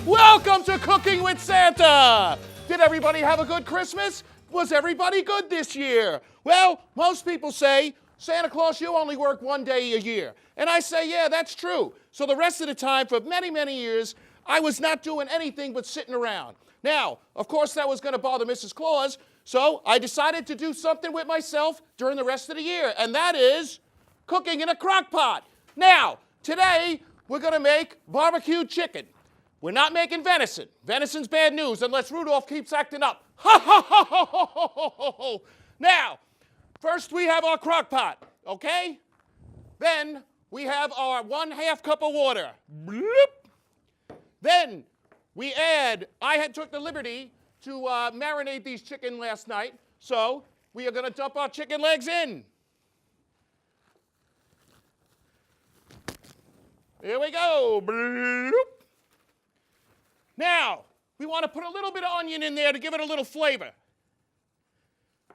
Welcome to Cooking with Santa! Did everybody have a good Christmas? Was everybody good this year? Well, most people say, Santa Claus, you only work one day a year. And I say, yeah, that's true. So the rest of the time, for many, many years, I was not doing anything but sitting around. Now, of course, that was going to bother Mrs. Claus, so I decided to do something with myself during the rest of the year, and that is cooking in a crock pot. Now, today, we're going to make barbecued chicken. We're not making venison. Venison's bad news unless Rudolph keeps acting up. Ha ha ha ha ha ha ha ha. Now, first we have our crock pot, okay? Then we have our 1/2 cup of water. Bloop. Then we add, I had took the liberty to marinate these chicken last night, so we are going to dump our chicken legs in. Here we go. Bloop. Now, we want to put a little bit of onion in there to give it a little flavor.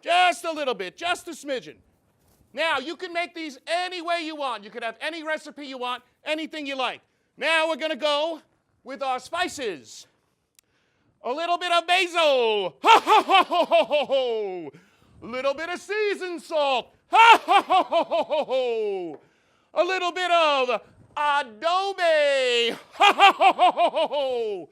Just a little bit, just a smidgen. Now, you can make these any way you want. You can have any recipe you want, anything you like. Now we're going to go with our spices. A little bit of basil. Ha ha ha ha ha ha ha. A little bit of seasoned salt. Ha ha ha ha ha ha ha. A little bit of adobe. Ha ha ha ha ha ha ha.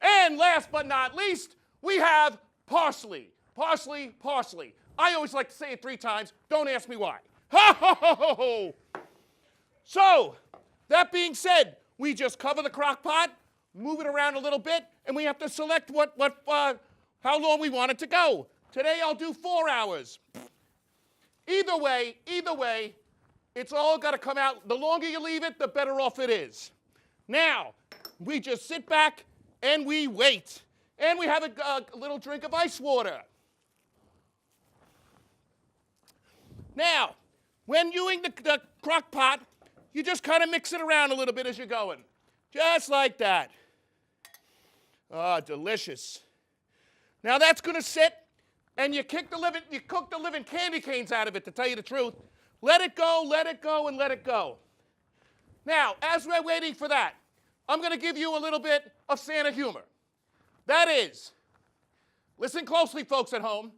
And last but not least, we have parsley. Parsley, parsley. I always like to say it 3 times. Don't ask me why. Ha ha ha ha ha. So, that being said, we just cover the crock pot, move it around a little bit, and we have to select how long we want it to go. Today I'll do 4 hours. Either way, it's all got to come out. The longer you leave it, the better off it is. Now, we just sit back and we wait. And we have a little drink of ice water. Now, when using the crock pot, you just kind of mix it around a little bit as you're going. Just like that. Ah, delicious. Now that's going to sit, and you cook the living candy canes out of it, to tell you the truth. Let it go, and let it go. Now, as we're waiting for that, I'm going to give you a little bit of Santa humor. That is, listen closely, folks at home.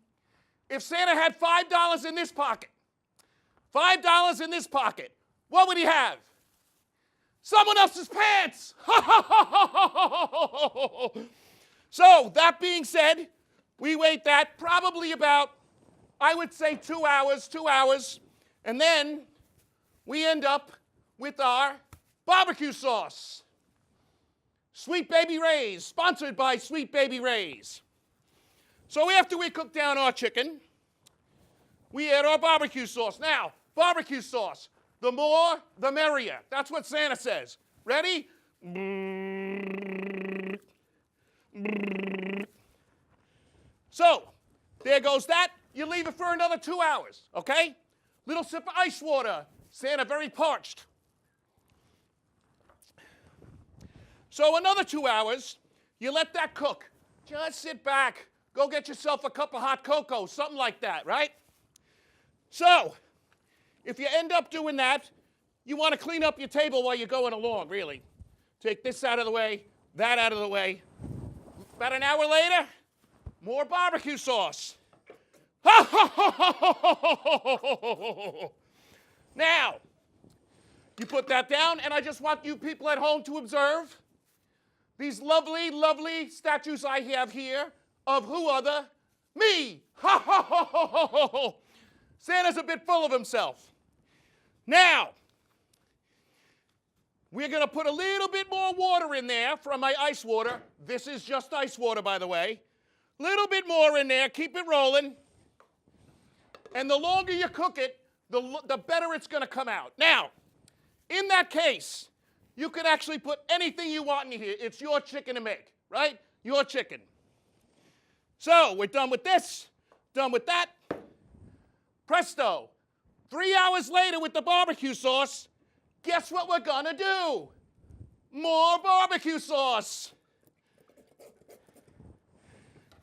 If Santa had $5 in this pocket, $5 in this pocket, what would he have? Someone else's pants! So, that being said, we wait that probably about, I would say 2 hours, and then we end up with our barbecue sauce. Sweet Baby Ray's, sponsored by Sweet Baby Ray's. So after we cook down our chicken, we add our barbecue sauce. Now, barbecue sauce, the more, the merrier. That's what Santa says. Ready? So, there goes that. You leave it for another 2 hours, okay? Little sip of ice water. Santa very parched. So another 2 hours, you let that cook. Just sit back. Go get yourself a cup of hot cocoa, something like that, right? So, if you end up doing that, you want to clean up your table while you're going along, really. Take this out of the way, that out of the way. About an hour later, more barbecue sauce. Now, you put that down, and I just want you people at home to observe these lovely, lovely statues I have here of who other? Me! Santa's a bit full of himself. Now, we're going to put a little bit more water in there from my ice water. This is just ice water, by the way. A little bit more in there. Keep it rolling. And the longer you cook it, the better it's going to come out. Now, in that case, you could actually put anything you want in here. It's your chicken to make, right? Your chicken. So, we're done with this, done with that. Presto. 3 hours later with the barbecue sauce, guess what we're gonna do? More barbecue sauce.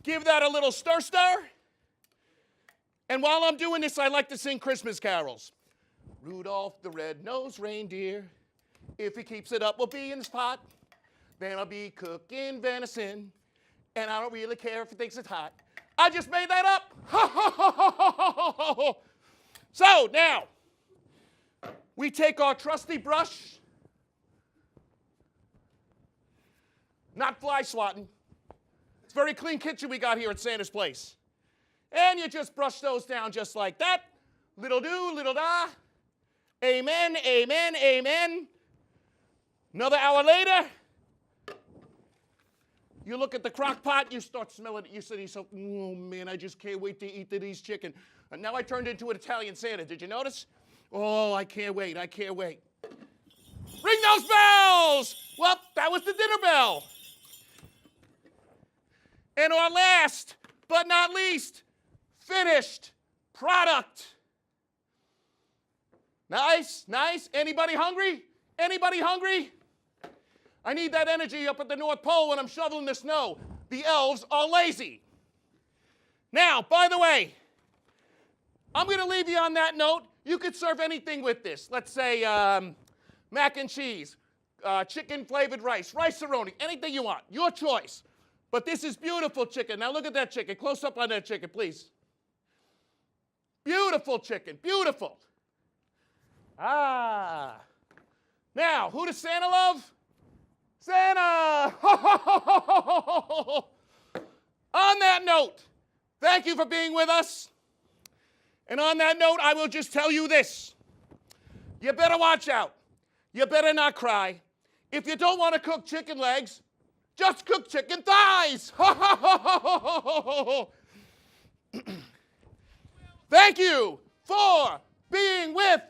Give that a little stir. And while I'm doing this, I like to sing Christmas carols. Rudolph the red-nosed reindeer, if he keeps it up, will be in his pot. then I'll be cooking venison, and I don't really care if it thinks it's hot. I just made that up. So now, we take our trusty brush, not fly swatting. It's a very clean kitchen we got here at Santa's place. And you just brush those down just like that. Little do, little da. Amen, amen, amen. Another hour later, you look at the crock pot, you start smelling it. You say to yourself, oh man, I just can't wait to eat today's chicken. And now I turned into an Italian Santa. Did you notice? Oh, I can't wait, I can't wait. Ring those bells! Well, that was the dinner bell. And our last, but not least, finished product. Nice, nice. Anybody hungry? Anybody hungry? I need that energy up at the North Pole when I'm shoveling the snow. The elves are lazy. Now, by the way, I'm going to leave you on that note. You could serve anything with this. Let's say mac and cheese, chicken-flavored rice, rice-a-roni, anything you want. Your choice. But this is beautiful chicken. Now look at that chicken. Close up on that chicken, please. Beautiful chicken. Beautiful. Ah. Now, who does Santa love? Santa! On that note, thank you for being with us. And on that note, I will just tell you this. You better watch out. You better not cry. If you don't want to cook chicken legs, just cook chicken thighs. Thank you for being with